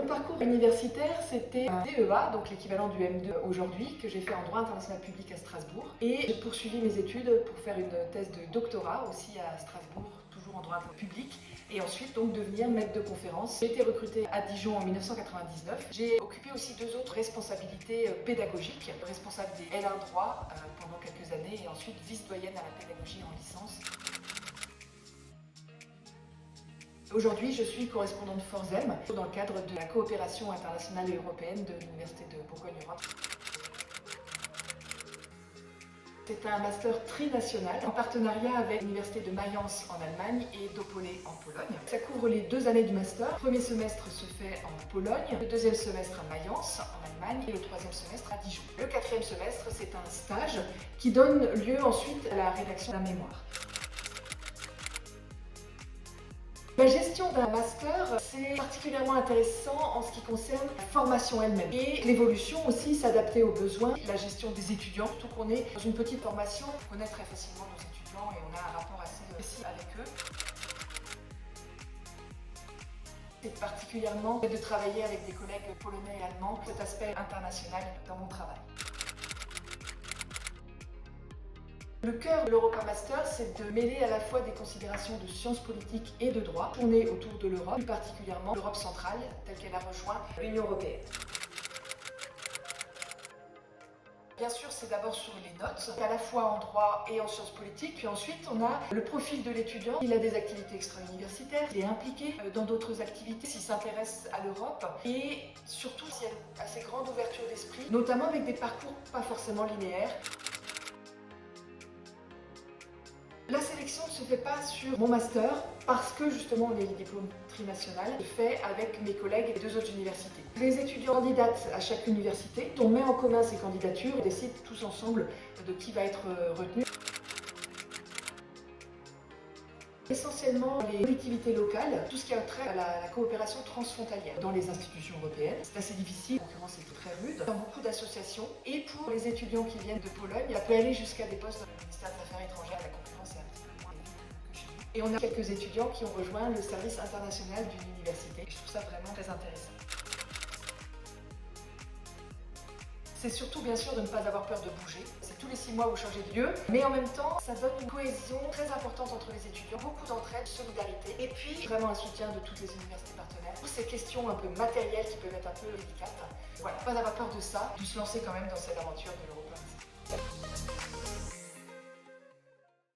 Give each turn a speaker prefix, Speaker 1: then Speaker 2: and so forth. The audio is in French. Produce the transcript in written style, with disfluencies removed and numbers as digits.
Speaker 1: Mon parcours universitaire, c'était un DEA, donc l'équivalent du M2 aujourd'hui, que j'ai fait en droit international public à Strasbourg. Et j'ai poursuivi mes études pour faire une thèse de doctorat aussi à Strasbourg, toujours en droit public. Et ensuite donc devenir maître de conférence. J'ai été recrutée à Dijon en 1999. J'ai occupé aussi 2 autres responsabilités pédagogiques, responsable des L1 droit pendant quelques années et ensuite vice-doyenne à la pédagogie en licence. Aujourd'hui, je suis correspondante Forzem dans le cadre de la coopération internationale et européenne de l'Université de Bourgogne-Europe. C'est un master trinational en partenariat avec l'Université de Mayence en Allemagne et d'Opole en Pologne. Ça couvre les 2 années du master. Le premier semestre se fait en Pologne, le deuxième semestre à Mayence en Allemagne et le troisième semestre à Dijon. Le quatrième semestre, c'est un stage qui donne lieu ensuite à la rédaction d'un mémoire. La gestion d'un master, c'est particulièrement intéressant en ce qui concerne la formation elle-même et l'évolution aussi, s'adapter aux besoins, la gestion des étudiants, surtout qu'on est dans une petite formation, on connaît très facilement nos étudiants et on a un rapport assez précis avec eux. C'est particulièrement de travailler avec des collègues polonais et allemands, cet aspect international dans mon travail. Le cœur de l'Europa Master, c'est de mêler à la fois des considérations de sciences politiques et de droit, tournées autour de l'Europe, plus particulièrement l'Europe centrale, telle qu'elle a rejoint l'Union européenne. Bien sûr, c'est d'abord sur les notes, à la fois en droit et en sciences politiques, puis ensuite on a le profil de l'étudiant. Il a des activités extra-universitaires, il est impliqué dans d'autres activités, s'il s'intéresse à l'Europe, et surtout s'il y a une assez grande ouverture d'esprit, notamment avec des parcours pas forcément linéaires. La sélection ne se fait pas sur mon master parce que justement on est le diplôme trinational, je fais avec mes collègues des 2 autres universités. Les étudiants candidatent à chaque université, on met en commun ces candidatures, on décide tous ensemble de qui va être retenu. Essentiellement les collectivités locales, tout ce qui a trait à la coopération transfrontalière dans les institutions européennes. C'est assez difficile, la concurrence est très rude, dans beaucoup d'associations. Et pour les étudiants qui viennent de Pologne, ça peut aller jusqu'à des postes dans le ministère des Affaires étrangères. La concurrence est un petit peu moins élevée que chez nous. Et on a quelques étudiants qui ont rejoint le service international d'une université. Je trouve ça vraiment très intéressant. C'est surtout bien sûr de ne pas avoir peur de bouger. C'est tous les 6 mois vous changez de lieu, mais en même temps ça donne une cohésion très importante entre les étudiants, beaucoup d'entraide, solidarité, et puis vraiment un soutien de toutes les universités partenaires. Pour ces questions un peu matérielles qui peuvent être un peu délicates, voilà, pas avoir peur de ça, de se lancer quand même dans cette aventure de l'Europe.